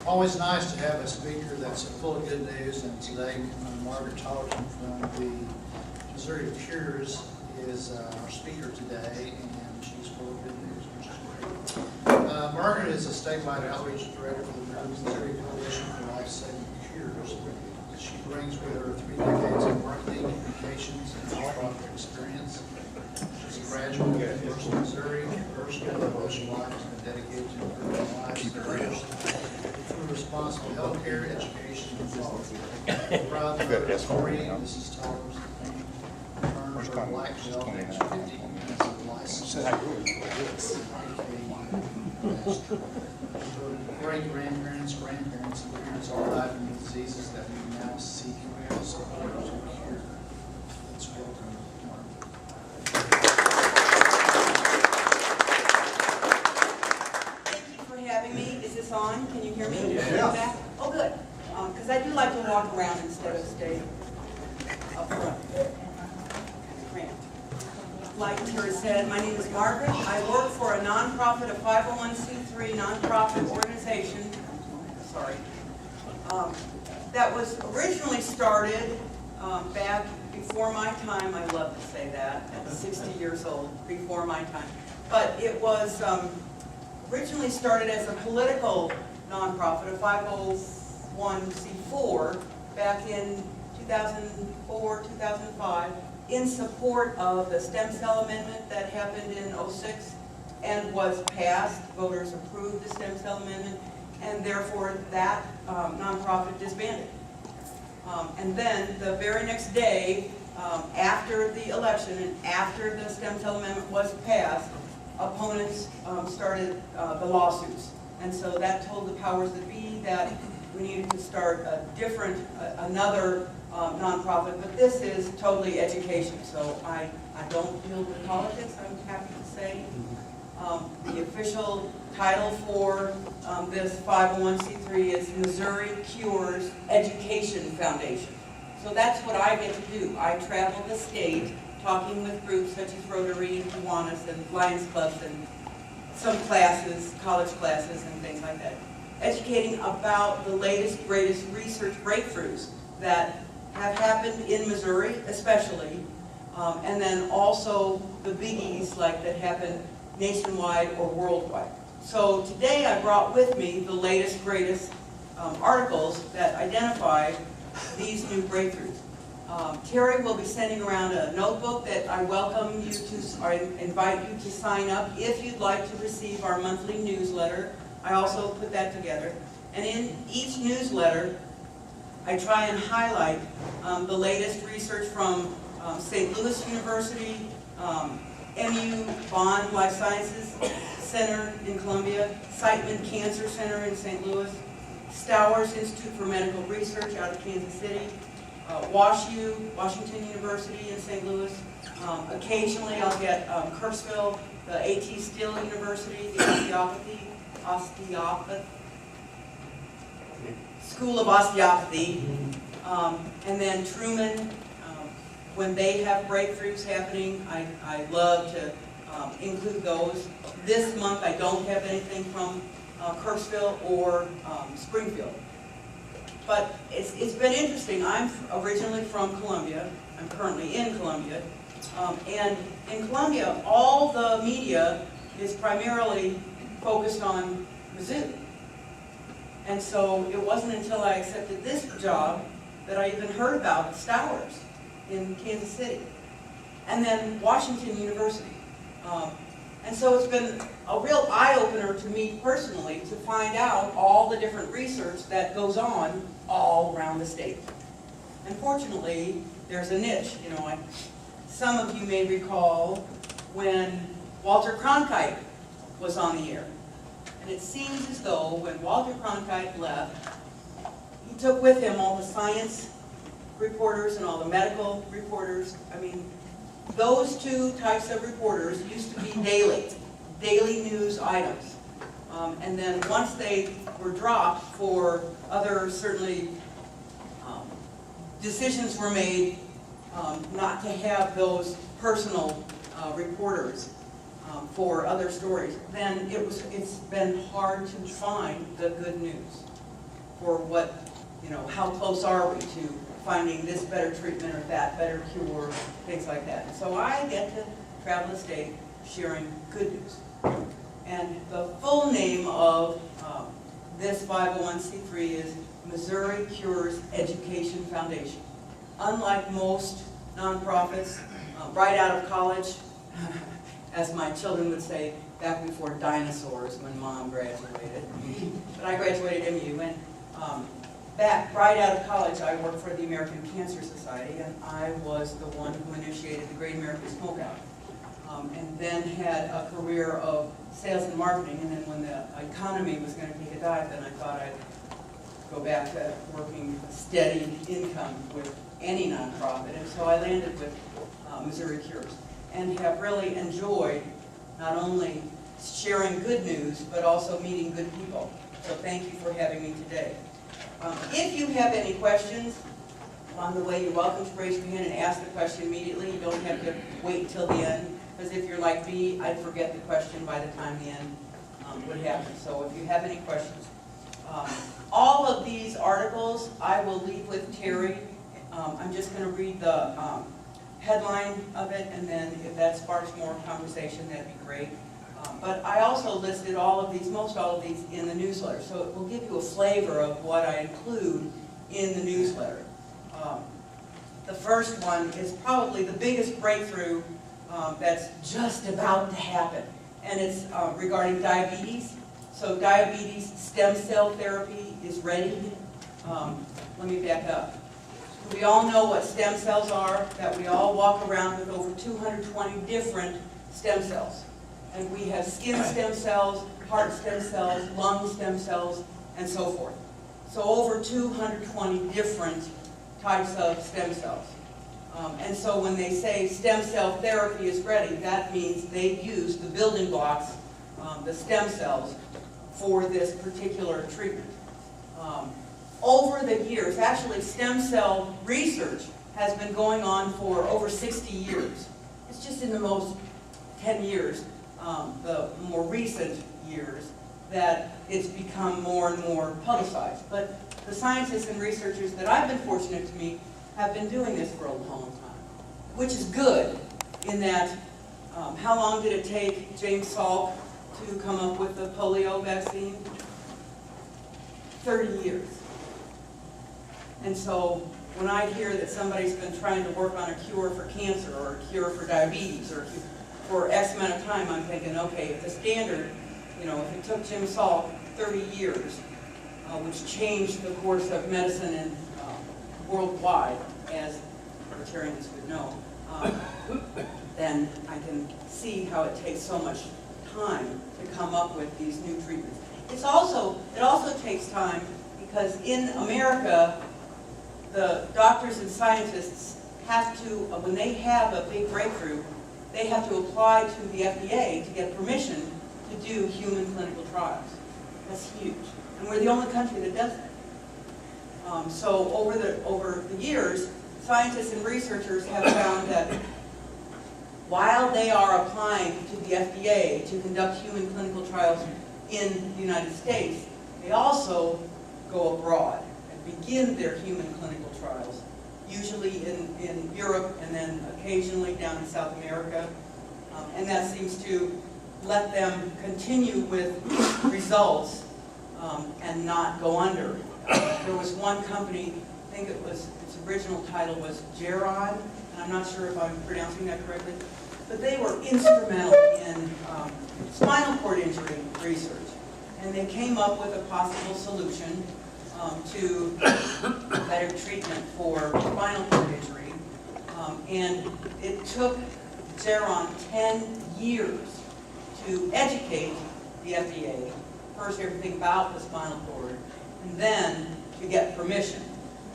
Always nice to have a speaker that's full of good news, and today Margaret Tollerton from the Missouri Cures is our speaker today, and she's full of good news, which is great. Margaret is a statewide outreach director for the Missouri Coalition for Life-Saving Cures. She brings with her 3 decades of marketing, communications, and nonprofit experience. She's a graduate of the University of Missouri, her school of ocean life has been dedicated to improving lives through responsible healthcare, education, and quality. Proud of her story, Mrs. Tollerton earned her black belt age 50 as a licensed great-grandparents, grandparents, and parents all died from diseases that we now seek support to cure. Let's welcome Margaret. Thank you for having me. Is this on? Can you hear me? Yeah. Oh, good. Because I do like to walk around instead of stay up front. Grant. Like Terry said, my name is Margaret. I work for a nonprofit, a 501c3 nonprofit organization. Sorry. That was originally started back before my time. I love to say that. At 60 years old, before my time. But it was originally started as a political nonprofit, a 501c4, back in 2004, 2005, in support of the stem cell amendment that happened in '06 and was passed. Voters approved the stem cell amendment, and therefore that nonprofit disbanded. And then the very next day, after the election and after the stem cell amendment was passed, opponents started the lawsuits. And so that told the powers that be that we needed to start a different, another nonprofit, but this is totally education, so I don't deal with politics, I'm happy to say. The official title for this 501c3 is Missouri Cures Education Foundation. So that's what I get to do. I travel the state talking with groups such as Rotary and Kiwanis and Lions Clubs and some classes, college classes and things like that, educating about the latest, greatest research breakthroughs that have happened in Missouri especially, and then also the biggies like that happen nationwide or worldwide. So today I brought with me the latest, greatest articles that identify these new breakthroughs. Terry will be sending around a notebook that I welcome you to, or invite you to sign up if you'd like to receive our monthly newsletter. I also put that together. And in each newsletter, I try and highlight the latest research from St. Louis University, MU Bond Life Sciences Center in Columbia, Siteman Cancer Center in St. Louis, Stowers Institute for Medical Research out of Kansas City, Washington University in St. Louis. Occasionally I'll get Kirksville, the A.T. Still University, the School of Osteopathy, and then Truman. When they have breakthroughs happening, I love to include those. This month I don't have anything from Kirksville or Springfield. But it's been interesting. I'm originally from Columbia. I'm currently in Columbia. And in Columbia, all the media is primarily focused on Mizzou. And so it wasn't until I accepted this job that I even heard about Stowers in Kansas City. And then Washington University. And so it's been a real eye-opener to me personally to find out all the different research that goes on all around the state. Unfortunately, there's a niche. You know, some of you may recall when Walter Cronkite was on the air. And it seems as though when Walter Cronkite left, he took with him all the science reporters and all the medical reporters. I mean, those two types of reporters used to be daily news items. And then once they were dropped for other, certainly, decisions were made not to have those personal reporters for other stories, then it's been hard to find the good news. for what, how close are we to finding this better treatment or that better cure, things like that. So I get to travel the state sharing good news. And the full name of this 501c3 is Missouri Cures Education Foundation. Unlike most nonprofits, right out of college, as my children would say, back before dinosaurs when Mom graduated. But I graduated MU, and back right out of college, I worked for the American Cancer Society, and I was the one who initiated the Great American Smokeout. And then had a career of sales and marketing, and then when the economy was going to take a dive, then I thought I'd go back to working steady income with any nonprofit, and so I landed with Missouri Cures, and have really enjoyed not only sharing good news, but also meeting good people. So thank you for having me today. If you have any questions along the way, you're welcome to raise your hand and ask the question immediately. You don't have to wait until the end, because if you're like me, I'd forget the question by the time the end would happen. So if you have any questions. All of these articles I will leave with Terry. I'm just going to read the headline of it, and then if that sparks more conversation, that'd be great. But I also listed all of these, most all of these, in the newsletter, so it will give you a flavor of what I include in the newsletter. The first one is probably the biggest breakthrough that's just about to happen, and it's regarding diabetes. So diabetes stem cell therapy is ready. Let me back up. We all know what stem cells are, that we all walk around with over 220 different stem cells. And we have skin stem cells, heart stem cells, lung stem cells, and so forth. So over 220 different types of stem cells. And so when they say stem cell therapy is ready, that means they've used the building blocks, the stem cells, for this particular treatment. Over the years, actually stem cell research has been going on for over 60 years. It's just in the most 10 years, the more recent years, that it's become more and more publicized. But the scientists and researchers that I've been fortunate to meet have been doing this for a long time, which is good in that, how long did it take James Salk to come up with the polio vaccine? 30 years. And so when I hear that somebody's been trying to work on a cure for cancer or a cure for diabetes or for X amount of time, I'm thinking, okay, if the standard, if it took Jim Salk 30 years, which changed the course of medicine and worldwide, as Rotarians would know, then I can see how it takes so much time to come up with these new treatments. It also takes time because in America, the doctors and scientists have to, when they have a big breakthrough, they have to apply to the FDA to get permission to do human clinical trials. That's huge. And we're the only country that does that. So over the years, scientists and researchers have found that while they are applying to the FDA to conduct human clinical trials in the United States, they also go abroad and begin their human clinical trials, usually in Europe and then occasionally down in South America. And that seems to let them continue with results and not go under. There was one company, I think its original title was Geron, and I'm not sure if I'm pronouncing that correctly, but they were instrumental in spinal cord injury research. And they came up with a possible solution to better treatment for spinal cord injury. And it took Geron 10 years to educate the FDA, first everything about the spinal cord, and then to get permission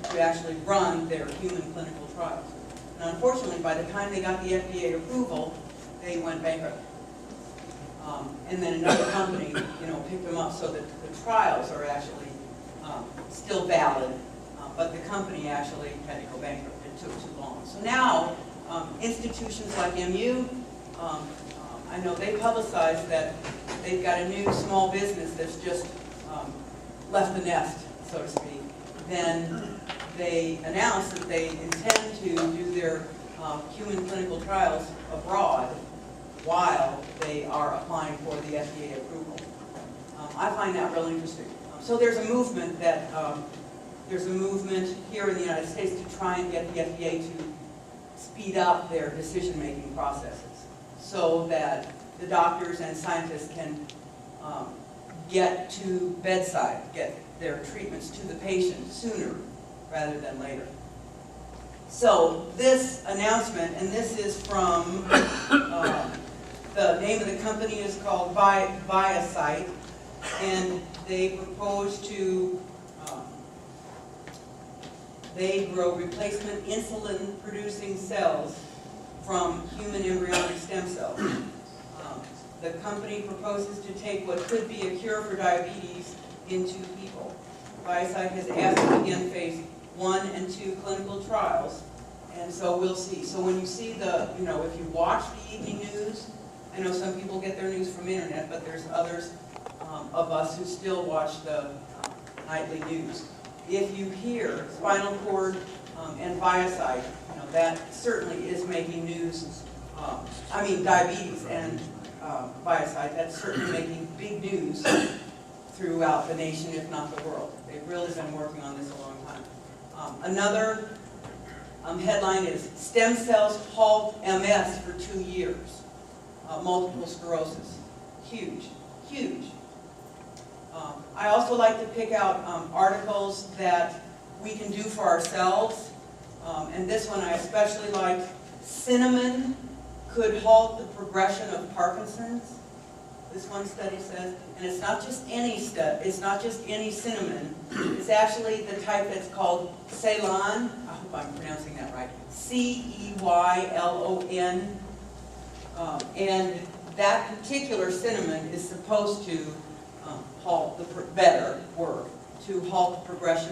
to actually run their human clinical trials. And unfortunately, by the time they got the FDA approval, they went bankrupt. And then another company, picked them up so that the trials are actually still valid, but the company actually had to go bankrupt. It took too long. So now, institutions like MU, I know they publicize that they've got a new small business that's just left the nest, so to speak, then they announce that they intend to do their human clinical trials abroad while they are applying for the FDA approval. I find that really interesting. So there's a movement that here in the United States to try and get the FDA to speed up their decision-making processes so that the doctors and scientists can get to bedside, get their treatments to the patient sooner rather than later. So this announcement, and this is from, the name of the company is called ViaCyte, and they propose to, they grow replacement insulin-producing cells from human embryonic stem cells. The company proposes to take what could be a cure for diabetes into people. ViaCyte has asked to begin phase 1 and 2 clinical trials, and so we'll see. So when you see the, if you watch the evening news, I know some people get their news from internet, but there's others of us who still watch the nightly news. If you hear spinal cord and ViaCyte, that certainly is making news. Diabetes and ViaCyte, that's certainly making big news throughout the nation, if not the world. They've really been working on this a long time. Another headline is Stem Cells Halt MS for 2 years. Multiple sclerosis. Huge, huge. I also like to pick out articles that we can do for ourselves. And this one I especially like. Cinnamon could halt the progression of Parkinson's. This one study says, and it's not just any cinnamon. It's actually the type that's called Ceylon. I hope I'm pronouncing that right. Ceylon. And that particular cinnamon is supposed to halt the progression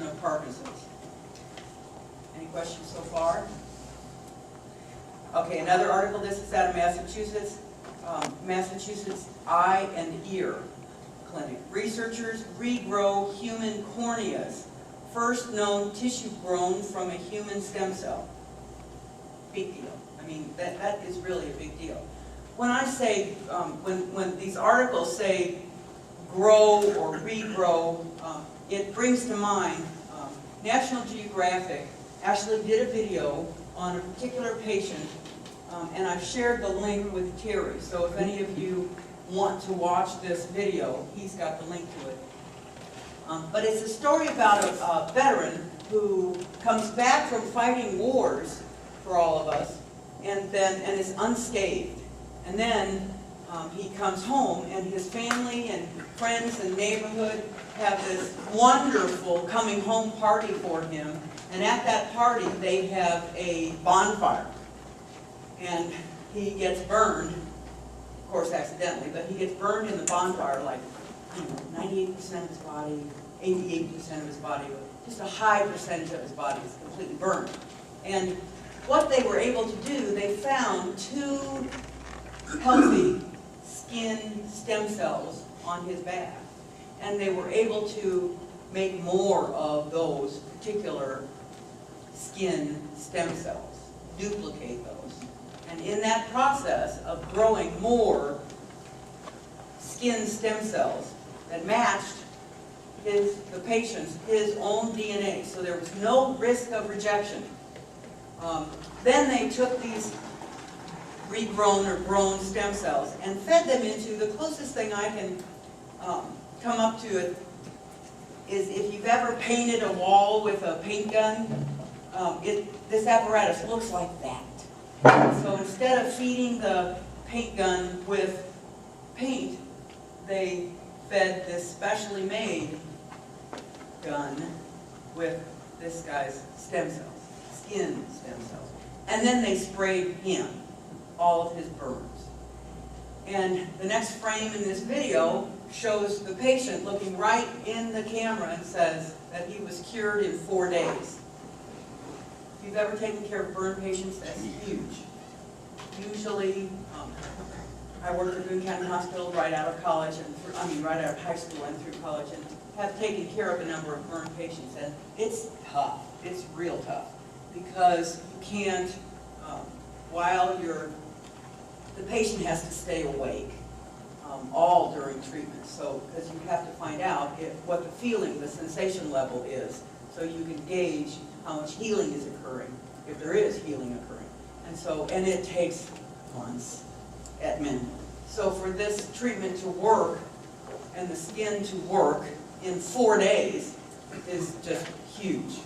of Parkinson's. Any questions so far? Okay, another article. This is out of Massachusetts. Massachusetts Eye and Ear Clinic. Researchers regrow human corneas, first known tissue grown from a human stem cell. Big deal. That is really a big deal. When I say, when these articles say grow or regrow, it brings to mind National Geographic actually did a video on a particular patient, and I've shared the link with Terry. So if any of you want to watch this video, he's got the link to it. But it's a story about a veteran who comes back from fighting wars for all of us, and is unscathed. And then he comes home, and his family and friends and neighborhood have this wonderful coming home party for him. And at that party, they have a bonfire. And he gets burned, of course accidentally, but he gets burned in the bonfire, like 98% of his body, 88% of his body, just a high percentage of his body is completely burned. And what they were able to do, they found 2 healthy skin stem cells on his back. And they were able to make more of those particular skin stem cells, duplicate those. And in that process of growing more skin stem cells that matched the patient's, his own DNA, so there was no risk of rejection. Then they took these regrown or grown stem cells and fed them into, the closest thing I can come up to it is if you've ever painted a wall with a paint gun, this apparatus looks like that. So instead of feeding the paint gun with paint, they fed this specially made gun with this guy's stem cells, skin stem cells. And then they sprayed him, all of his burns. And the next frame in this video shows the patient looking right in the camera and says that he was cured in 4 days. If you've ever taken care of burn patients, that's huge. Usually, I worked at Boone County Hospital right out of college, right out of high school and through college, and have taken care of a number of burn patients, and it's tough. It's real tough because you can't, while the patient has to stay awake all during treatment. So, because you have to find out what the feeling, the sensation level is, so you can gauge how much healing is occurring, if there is healing occurring. And it takes months at minimum. So for this treatment to work and the skin to work in 4 days is just huge.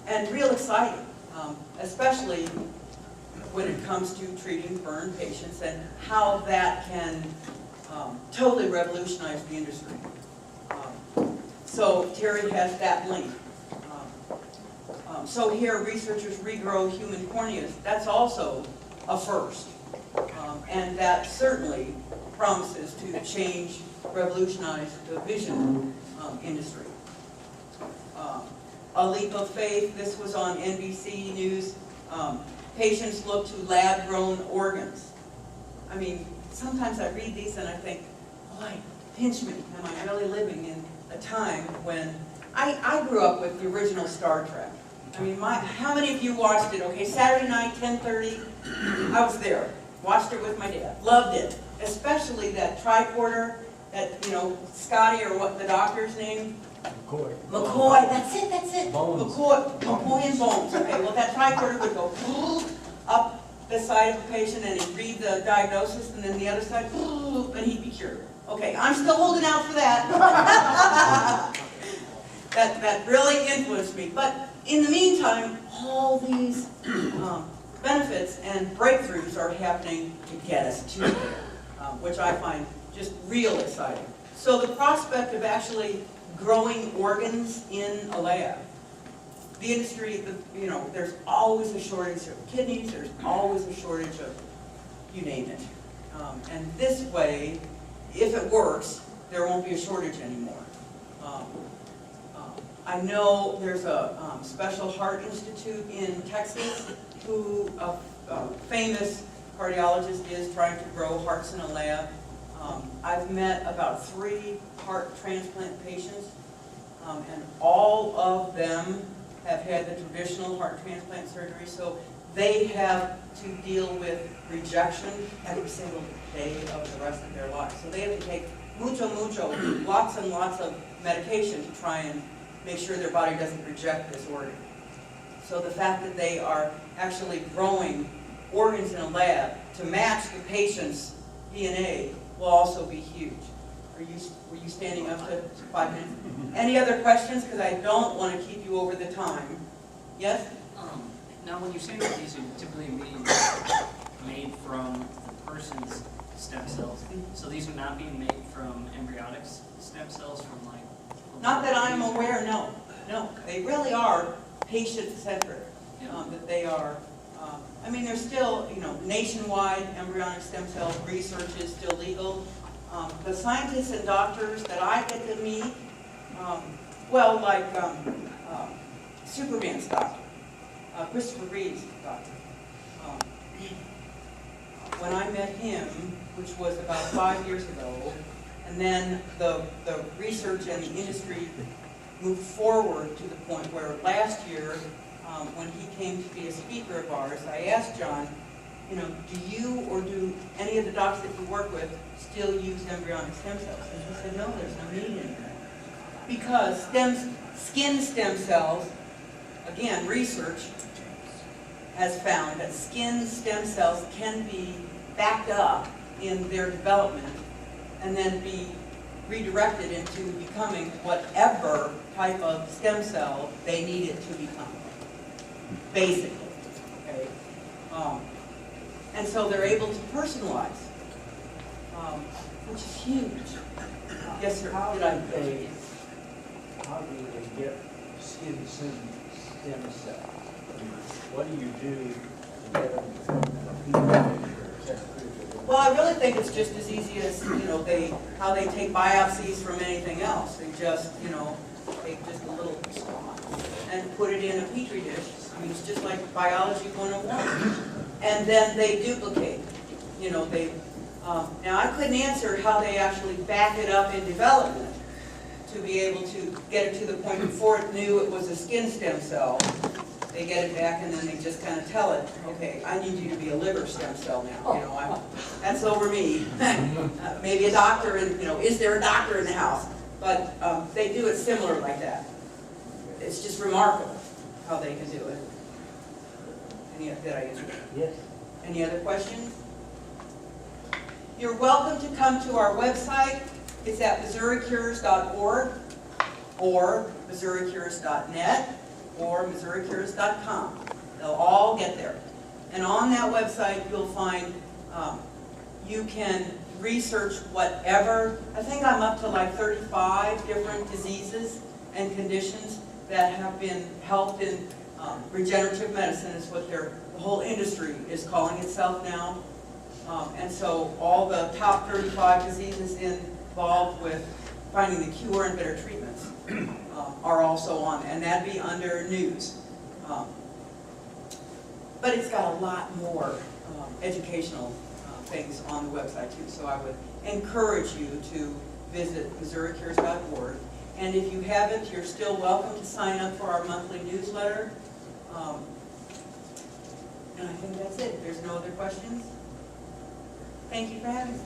And real exciting, especially when it comes to treating burn patients and how that can totally revolutionize the industry. So Terry has that link. So here, researchers regrow human corneas. That's also a first. And that certainly promises to change, revolutionize the vision industry. A leap of faith, this was on NBC News. Patients look to lab-grown organs. I mean, sometimes I read these and I think, boy, pinch me, am I really living in a time when... I grew up with the original Star Trek. I mean, how many of you watched it? Okay, Saturday night, 10:30, I was there. Watched it with my dad. Loved it. Especially that tricorder, that, Scotty, or what the doctor's name? McCoy, that's it. Bones. McCoy and Bones. Okay, well, that tricorder would go up the side of the patient and he'd read the diagnosis, and then the other side, and he'd be cured. Okay, I'm still holding out for that. That really influenced me. But in the meantime, all these benefits and breakthroughs are happening to get us to there, which I find just real exciting. So the prospect of actually growing organs in a lab, the industry, there's always a shortage of kidneys, there's always a shortage of, you name it. And this way, if it works, there won't be a shortage anymore. I know there's a Special Heart Institute in Texas who a famous cardiologist is trying to grow hearts in a lab. I've met about 3 heart transplant patients, and all of them have had the traditional heart transplant surgery, so they have to deal with rejection every single day of the rest of their lives. So they have to take mucho, lots and lots of medication to try and make sure their body doesn't reject this organ. So the fact that they are actually growing organs in a lab to match the patient's DNA will also be huge. Were you standing up to 5 minutes? Any other questions? Because I don't want to keep you over the time. Yes? Now, when you're saying that these are typically made from the person's stem cells, so these are not being made from embryonic stem cells from like... Not that I'm aware, no. No, they really are patient-centric. That they are, I mean, there's still, nationwide embryonic stem cell research is still legal. The scientists and doctors that I get to meet, like Superman's doctor, Christopher Reeve's doctor. When I met him, which was about 5 years ago, and then the research and the industry moved forward to the point where last year, when he came to be a speaker of ours, I asked John, do you or do any of the docs that you work with still use embryonic stem cells? And he said, no, there's no need anymore. Because skin stem cells, again, research has found that skin stem cells can be backed up in their development and then be redirected into becoming whatever type of stem cell they need it to become, basically. Okay? And so they're able to personalize, which is huge. Yes, sir. How do they get skin stem cells? What do you do to get them to come in a petri dish? Well, I really think it's just as easy as, how they take biopsies from anything else. They just, take just a little spot and put it in a petri dish. I mean, it's just like biology 101. And then they duplicate. Now I couldn't answer how they actually back it up in development to be able to get it to the point before it knew it was a skin stem cell. They get it back and then they just kind of tell it, okay, I need you to be a liver stem cell now, you know, that's over me. Maybe a doctor, and, you know, is there a doctor in the house? But they do it similar like that. It's just remarkable how they can do it. Did I answer that? Yes. Any other questions? You're welcome to come to our website. It's at MissouriCures.org or MissouriCures.net or MissouriCures.com. They'll all get there. And on that website, you'll find, you can research whatever. I think I'm up to like 35 different diseases and conditions that have been helped in regenerative medicine is what the whole industry is calling itself now. And so all the top 35 diseases involved with finding the cure and better treatments are also on, and that'd be under news. But it's got a lot more educational things on the website too, so I would encourage you to visit MissouriCures.org. And if you haven't, you're still welcome to sign up for our monthly newsletter. And I think that's it. If there's no other questions, thank you for having me.